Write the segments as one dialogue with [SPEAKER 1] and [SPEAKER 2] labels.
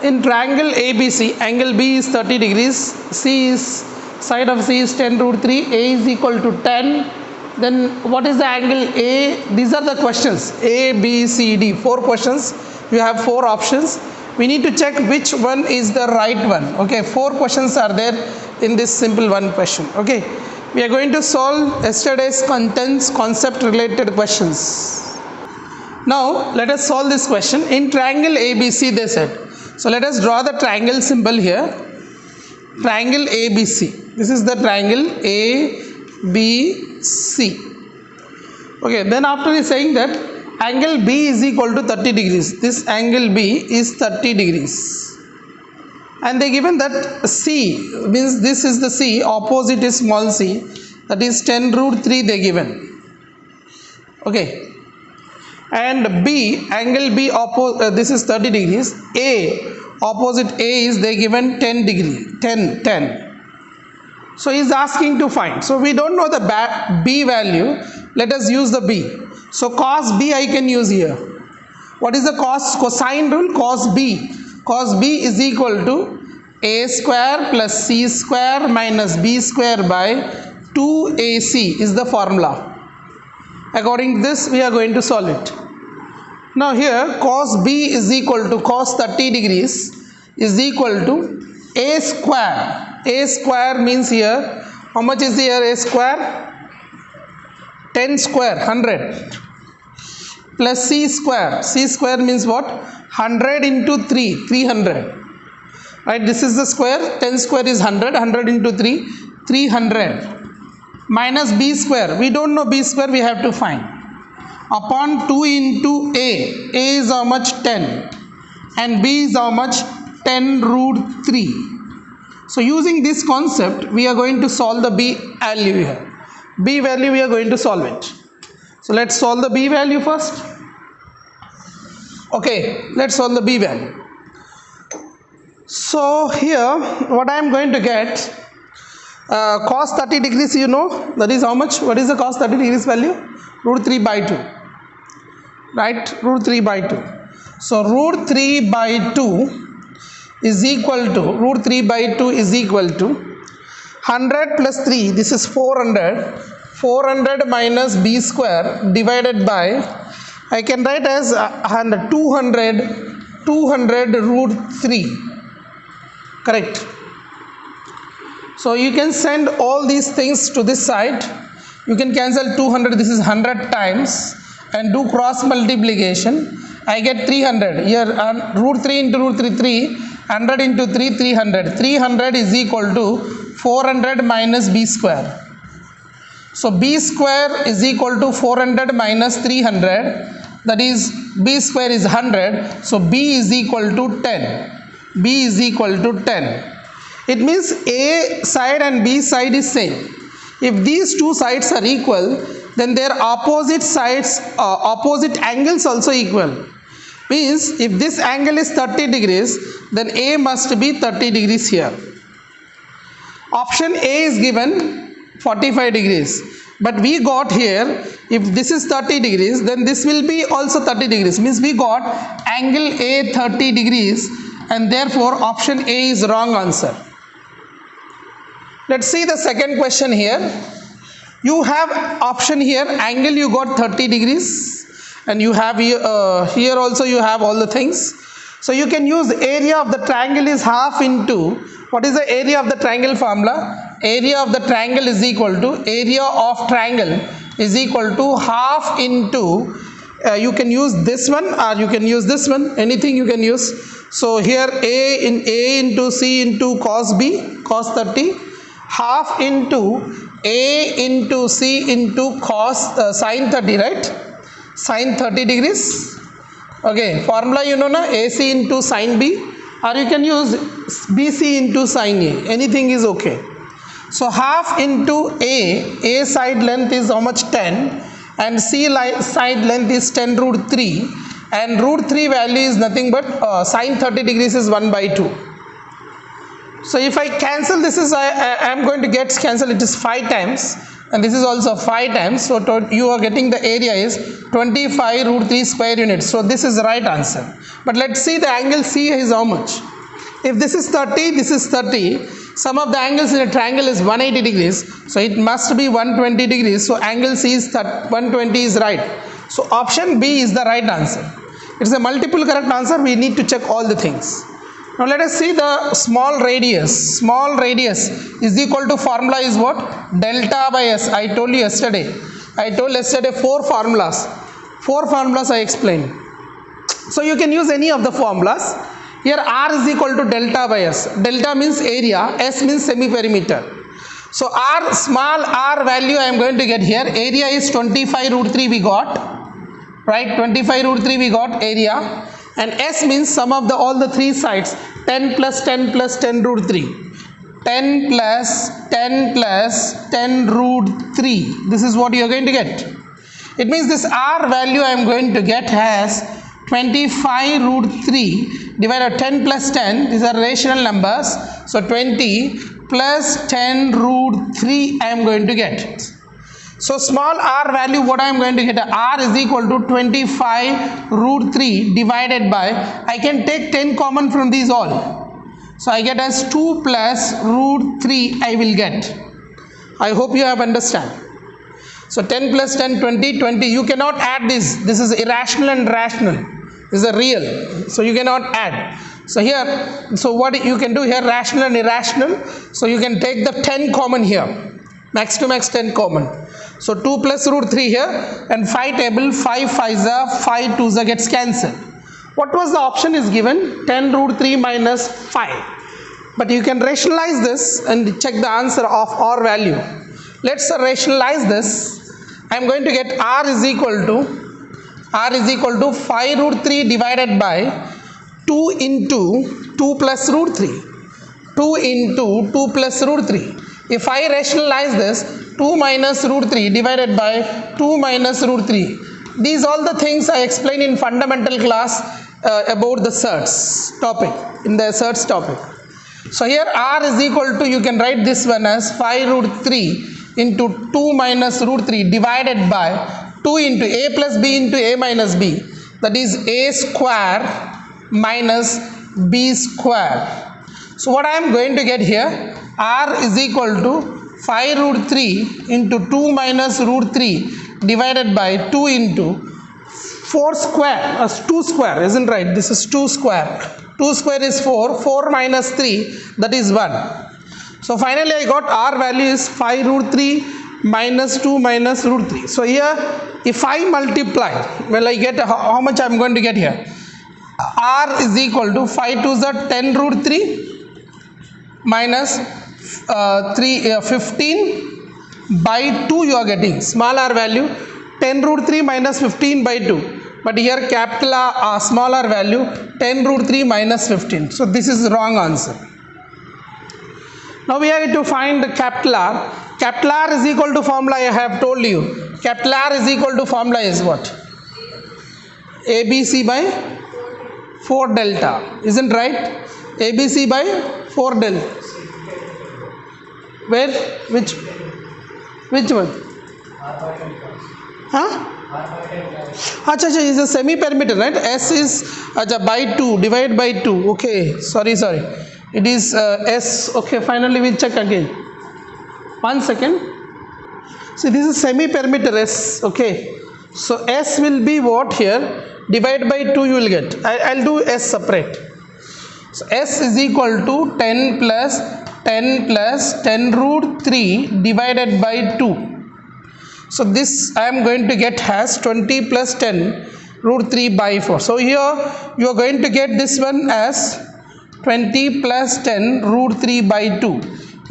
[SPEAKER 1] in triangle ABC, angle B is 30 degrees, C is, side of C is 10 root 3, A is equal to 10. Then what is the angle A? These are the questions, A, B, C, D, 4 questions. You have 4 options. We need to check which one is the right one. Okay, 4 questions are there in this simple one question. Okay, we are going to solve yesterday's contents concept related questions. Now let us solve this question. In triangle ABC they said. So let us draw the triangle symbol here. Triangle ABC. This is the triangle ABC. Okay, then after saying that angle B is equal to 30 degrees. This angle B is 30 degrees. And they given that C, means this is the C, opposite is small c, that is 10 root 3 they given. Okay. And B, angle B this is 30 degrees. A, opposite A is they given 10 degree, 10. So he is asking to find. So we don't know the B value. Let us use the B. So cos B I can use here. What is the cosine rule? Cos B. Cos B is equal to A square plus C square minus B square by 2AC is the formula. According to this we are going to solve it. Now here cos B is equal to cos 30 degrees is equal to A square. A square means here, how much is here A square? 10 square, 100. Plus C square. C square means what? 100 into 3, 300. Right, this is the square. 10 square is 100. 100 into 3, 300. Minus B square. We don't know B square, we have to find. Upon 2 into A. A is how much? 10. And B is how much? 10 root 3. So using this concept, we are going to solve the B value here. B value we are going to solve it. So let's solve the B value first. Okay, let's solve the B value. So here what I am going to get, cos 30 degrees, you know, that is how much? What is the cos 30 degrees value? Root 3 by 2. Right, root 3 by 2. So root 3 by 2 is equal to, root 3 by 2 is equal to 100 plus 3, this is 400. 400 minus B square divided by, I can write as 200 root 3. Correct. So you can send all these things to this side. You can cancel 200, this is 100 times, and do cross multiplication. I get 300. Here root 3 into root 3, 3. 100 into 3, 300. 300 is equal to 400 minus B square. So B square is equal to 400 minus 300. That is B square is 100. So B is equal to 10. B is equal to 10. It means A side and B side is same. If these two sides are equal, then their opposite sides, opposite angles also equal. Means if this angle is 30 degrees, then A must be 30 degrees here. Option A is given 45 degrees. But we got here, if this is 30 degrees, then this will be also 30 degrees. Means we got angle A 30 degrees, and therefore option A is wrong answer. Let's see the second question here. You have option here, angle you got 30 degrees, and you have here also you have all the things. So you can use area of the triangle is half into, what is the area of the triangle formula? Area of the triangle is equal to, area of triangle is equal to half into, you can use this one or you can use this one, anything you can use. So here A into C into cos B, cos 30, half into A into C into cos sin 30, right? Sin 30 degrees. Okay, formula you know na, AC into sin B, or you can use BC into sin A, anything is okay. So half into A side length is how much? 10, and C side length is 10 root 3, and root 3 value is nothing but sin 30 degrees is 1 by 2. So if I cancel this, is I am going to get cancel, it is 5 times, and this is also 5 times. So you are getting the area is 25 root 3 square units. So this is the right answer. But let's see the angle C is how much? If this is 30, this is 30. Sum of the angles in a triangle is 180 degrees. So it must be 120 degrees. So angle C is 120 is right. So option B is the right answer. It's a multiple correct answer. We need to check all the things. Now let us see the small radius. Small radius is equal to formula is what? Delta by S. I told you yesterday. I told yesterday 4 formulas. 4 formulas I explained. So you can use any of the formulas. Here R is equal to delta by S. Delta means area, S means semi-perimeter. So R, small r value I am going to get here. Area is 25 root 3 we got. Right, 25 root 3 we got area. And S means sum of all the 3 sides. 10 plus 10 plus 10 root 3. 10 plus 10 plus 10 root 3. This is what you are going to get. It means this R value I am going to get has 25 root 3 divided 10 plus 10, these are rational numbers, so 20 plus 10 root 3 I am going to get. So small r value what I am going to get, R is equal to 25 root 3 divided by, I can take 10 common from these all. So I get as 2 plus root 3 I will get. I hope you have understand. So 10 plus 10, 20, 20, you cannot add this. This is irrational and rational. This is a real. So you cannot add. So here, so what you can do here, rational and irrational. So you can take the 10 common here. Max to max 10 common. So 2 plus root 3 here and 5 table, 5 5s, 5 2s gets cancelled. What was the option is given? 10 root 3 minus 5. But you can rationalize this and check the answer of R value. Let's rationalize this. I am going to get R is equal to 5 root 3 divided by 2 into 2 plus root 3. 2 into 2 plus root 3. If I rationalize this, 2 minus root 3 divided by 2 minus root 3. These all the things I explained in fundamental class about the surds topic, in the surds topic. So here R is equal to, you can write this one as 5 root 3 into 2 minus root 3 divided by 2 into a plus b into a minus b, that is a square minus b square. So what I am going to get here, R is equal to 5 root 3 into 2 minus root 3 divided by 2 into 4 square, 2 square, isn't right? This is 2 square. 2 square is 4, 4 minus 3, that is 1. So finally I got R value is 5 root 3 minus 2 minus root 3. So here if I multiply, well I get how much I am going to get here. R is equal to 5 to the 10 root 3 minus 15 by 2 you are getting. Small r value 10 root 3 minus 15 by 2. But here capital R, small r value 10 root 3 minus 15. So this is the wrong answer. Now we have to find the capital R. Capital R is equal to formula I have told you. Capital R is equal to formula is what? ABC by 4 delta. Isn't right? ABC by 4 delta. Where? Which one? Huh? Acha, is a semi-perimeter, right? S is by 2, divide by 2. Okay, sorry. It is S. Okay, finally we'll check again. 1 second. See, this is semi-perimeter S. Okay. So S will be what here? Divide by 2 you will get. I'll do S separate. So S is equal to 10 plus 10 root 3 divided by 2. So this I am going to get as 20 plus 10 root 3 by 4. So here you are going to get this one as 20 plus 10 root 3 by 2.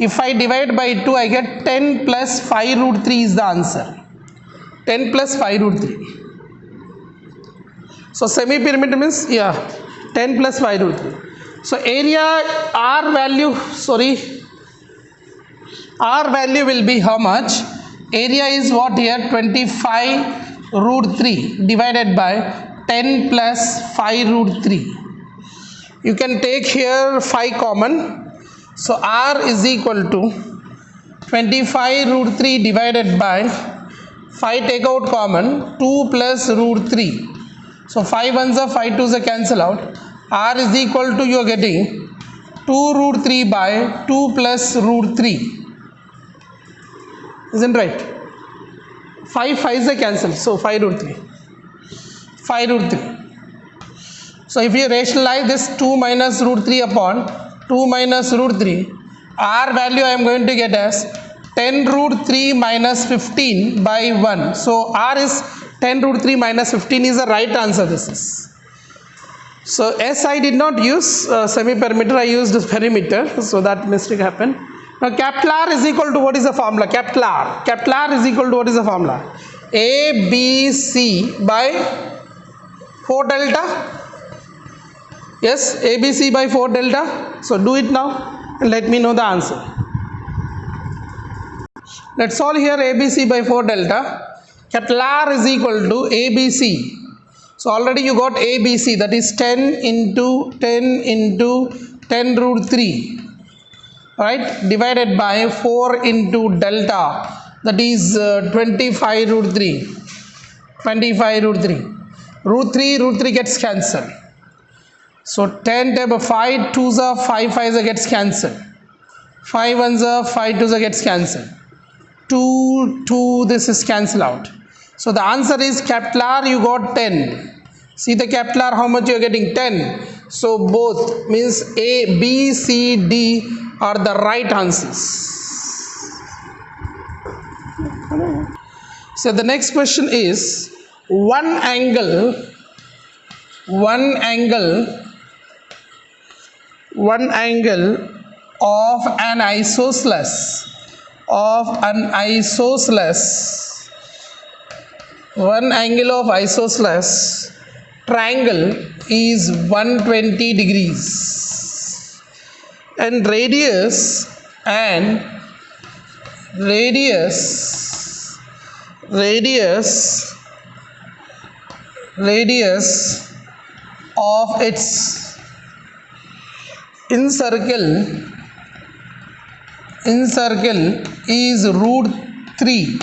[SPEAKER 1] If I divide by 2, I get 10 plus 5 root 3 is the answer. 10 plus 5 root 3. So semi-perimeter means, 10 plus 5 root 3. So area R value will be how much? Area is what here? 25 root 3 divided by 10 plus 5 root 3. You can take here 5 common. So R is equal to 25 root 3 divided by 5 take out common, 2 plus root 3. So 5 ones are 5 twos are cancel out. R is equal to, you are getting 2 root 3 by 2 plus root 3. Isn't right? 5 5s are cancelled. So 5 root 3. 5 root 3. So if you rationalize this 2 minus root 3 upon 2 minus root 3, R value I am going to get as 10 root 3 minus 15 by 1. So R is 10 root 3 minus 15 is the right answer. This is. So S I did not use semi-perimeter, I used perimeter. So that mistake happened. Now capital R is equal to what is the formula? Capital R. Capital R is equal to what is the formula? A B C by 4 delta. Yes, ABC by 4 delta. So do it now and let me know the answer. Let's solve here ABC by 4 delta. Capital R is equal to ABC. So already you got ABC, that is 10 into 10 root 3. Right, divided by 4 into delta, that is 25 root 3. 25 root 3. Root 3 gets cancelled. So 10 times 5 2s are 5 5s gets cancelled. 5 1s are 5 2s gets cancelled. 2 this is cancelled out. So the answer is capital R you got 10. See the capital R how much you are getting? 10. So both means A, B, C, D are the right answers. So the next question is one angle of an isosceles triangle is 120 degrees and radius of its incircle is root 3.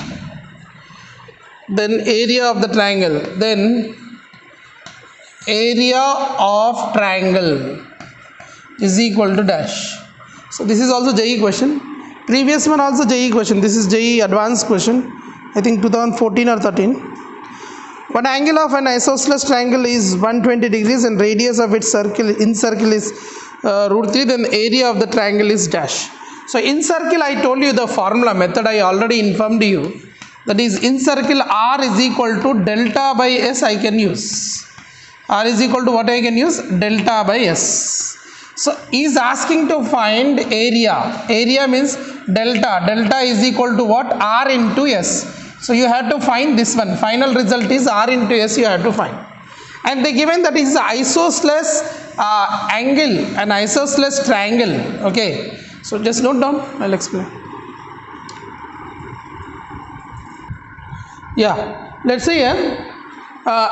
[SPEAKER 1] Then area of triangle is equal to dash. So this is also JE question. Previous one also JE question. This is JE advanced question. I think 2014 or 13. One angle of an isosceles triangle is 120 degrees and radius of its incircle is root 3. Then area of the triangle is dash. So incircle I told you the formula method I already informed you. That is incircle R is equal to delta by S I can use. R is equal to what I can use? Delta by S. So he is asking to find area. Area means delta. Delta is equal to what? R into S. So you have to find this one. Final result is R into S you have to find. And they given that is isosceles angle, an isosceles triangle. Okay. So just note down. I'll explain. Yeah. Let's say here.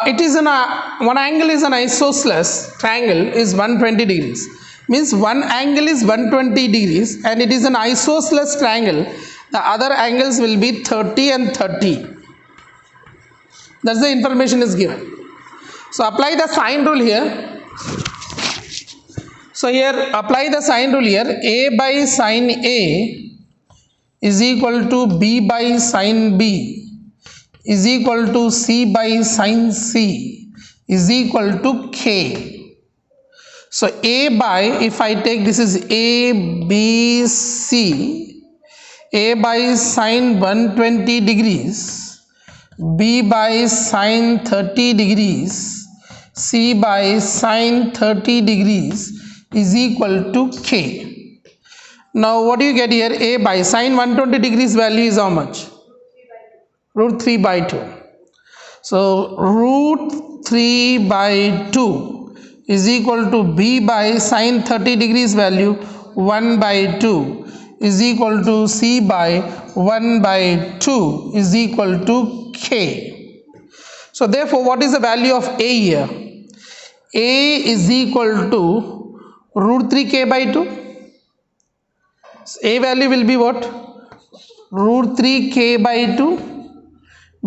[SPEAKER 1] It is one angle is an isosceles triangle is 120 degrees. Means one angle is 120 degrees and it is an isosceles triangle. The other angles will be 30 and 30. That's the information is given. So apply the sine rule here. So here apply the sine rule here. A by sine A is equal to B by sine B is equal to C by sine C is equal to K. So A by, if I take this is A, B, C, A by sine 120 degrees, B by sine 30 degrees, C by sine 30 degrees is equal to K. Now what do you get here? A by sine 120 degrees value is how much? Root 3 by 2. So root 3 by 2 is equal to B by sine 30 degrees value 1 by 2 is equal to C by 1 by 2 is equal to K. So therefore what is the value of A here? A is equal to root 3K by 2. So A value will be what? Root 3K by 2.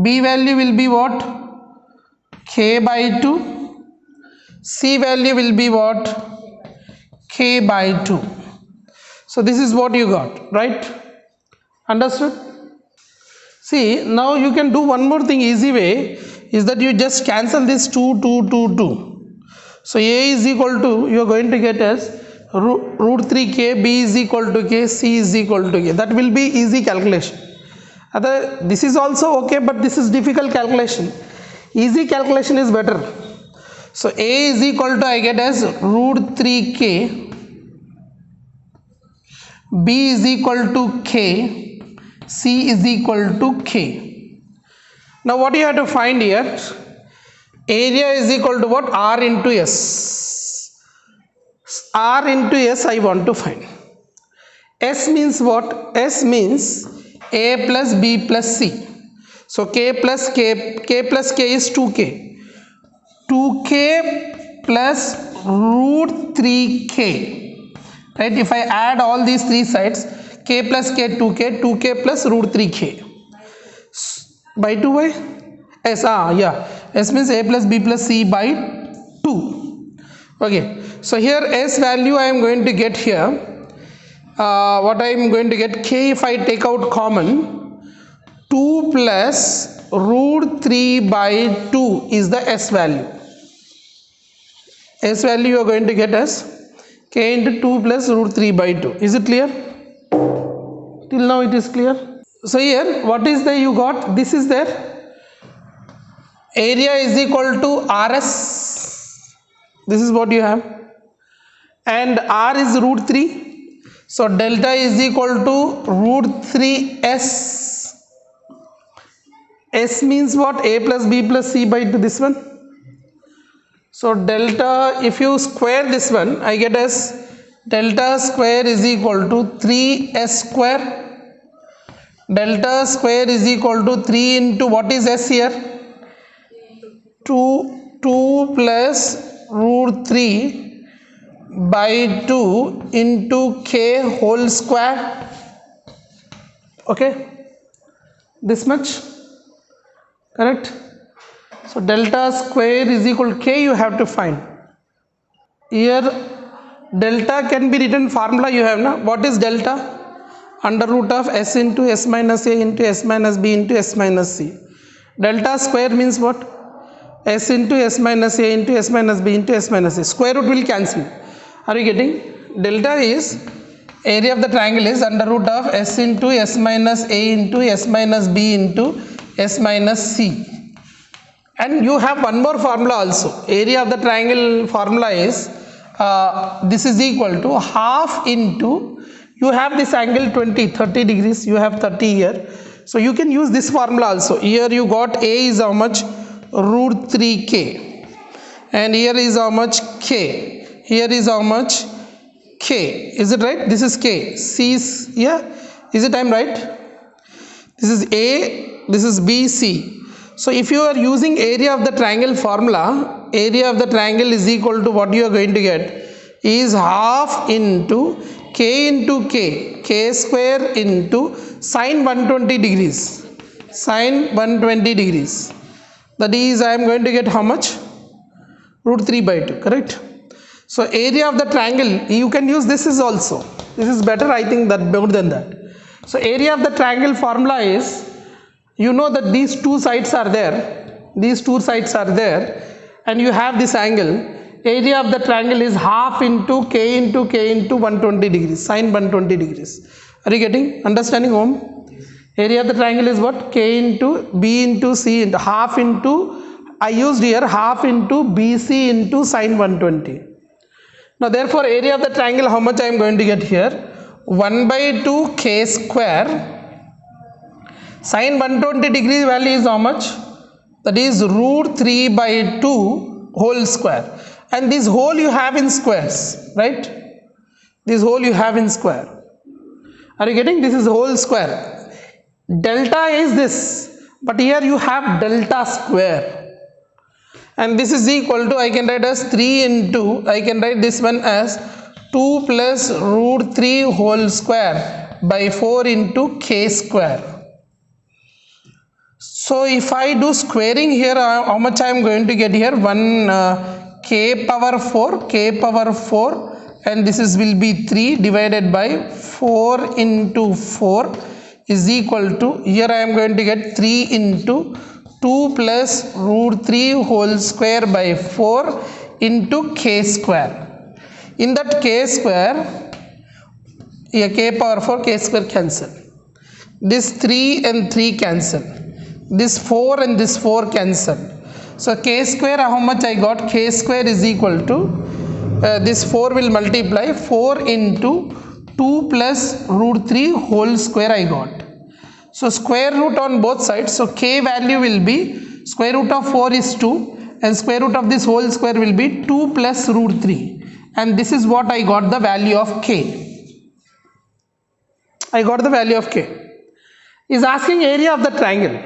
[SPEAKER 1] B value will be what? K by 2. C value will be what? k by 2. So this is what you got, right? Understood? See, now you can do one more thing. Easy way is that you just cancel this 2, 2, 2, 2. So a is equal to, you are going to get as root 3k, b is equal to k, c is equal to k. That will be easy calculation. This is also okay, but this is difficult calculation. Easy calculation is better. So a is equal to, I get as root 3k, b is equal to k, c is equal to k. Now what you have to find here, area is equal to what? R into S. R into S I want to find. S means what? S means A plus B plus C. So k plus k is 2k. 2k plus root 3k. Right? If I add all these three sides, k plus k 2k, 2k plus root 3k. By 2 by S. Yeah. S means A plus B plus C by 2. Okay. So here S value I am going to get here. What I am going to get, k if I take out common, 2 plus root 3 by 2 is the S value. S value you are going to get as k into 2 plus root 3 by 2. Is it clear? Till now it is clear. So here what is the you got? This is there. Area is equal to RS. This is what you have. And R is root 3. So delta is equal to root 3S. S means what? A plus B plus C by 2, this one. So delta, if you square this one, I get as delta square is equal to 3S square. Delta square is equal to 3 into what is S here? 2 plus root 3 by 2 into k whole square. Okay, this much, correct? So delta square is equal to k, you have to find. Here delta can be written, formula you have now. What is delta? Under root of s into s minus a into s minus b into s minus c. Delta square means what? S into s minus a into s minus b into s minus c. Square root will cancel. Are you getting? Delta is area of the triangle is under root of s into s minus a into s minus b into s minus c. And you have one more formula also. Area of the triangle formula is this is equal to half into, you have this angle 30 degrees, you have 30 here. So you can use this formula also. Here you got a is how much? Root 3k. And here is how much? K. Here is how much? K. Is it right? This is K. C is, yeah. Is it I'm right? This is A, this is B, C. So if you are using area of the triangle formula, area of the triangle is equal to what you are going to get is half into k square into sine 120 degrees. Sine 120 degrees. That is I am going to get how much? Root 3 by 2, correct? So area of the triangle, you can use this is also. This is better, I think, that more than that. So area of the triangle formula is, you know that these two sides are there. These two sides are there. And you have this angle. Area of the triangle is half into k into 120 degrees. Sine 120 degrees. Are you getting? Understanding, Om? Area of the triangle is what? K into B into C into half into, I used here half into BC into sine 120. Now therefore area of the triangle, how much I am going to get here? 1 by 2 k square. Sine 120 degrees value is how much? That is root 3 by 2 whole square. And this whole you have in squares, right? This whole you have in square. Are you getting? This is whole square. Delta is this, but here you have delta square. And this is equal to, I can write as 3 into, I can write this one as 2 plus root 3 whole square by 4 into k square. So if I do squaring here, how much I am going to get here? 1 k power 4 and this is will be 3 divided by 4 into 4 is equal to, here I am going to get 3 into 2 plus root 3 whole square by 4 into k square. In that k square, a k power 4, k square cancel. This 3 and 3 cancel. This 4 and this 4 cancel. So k square, how much I got? K square is equal to, this 4 will multiply 4 into 2 plus root 3 whole square I got. So square root on both sides. So k value will be, square root of 4 is 2 and square root of this whole square will be 2 plus root 3. And this is what I got the value of k. I got the value of k. Is asking area of the triangle.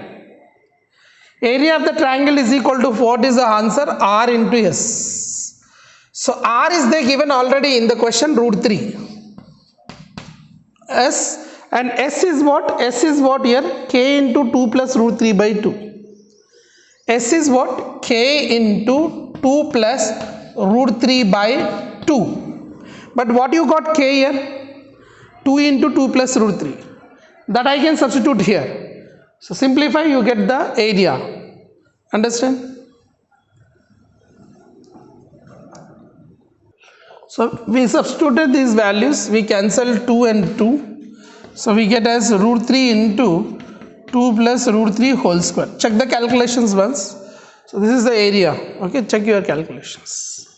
[SPEAKER 1] Area of the triangle is equal to, what is the answer? R into S. So R is there given already in the question, root 3. S, and S is what? S is what here? K into 2 plus root 3 by 2. S is what? K into 2 plus root 3 by 2. But what you got K here? 2 into 2 plus root 3. That I can substitute here. So simplify, you get the area. Understand? So we substituted these values, we cancel 2 and 2. So we get as root 3 into 2 plus root 3 whole square. Check the calculations once. So this is the area. Okay, check your calculations.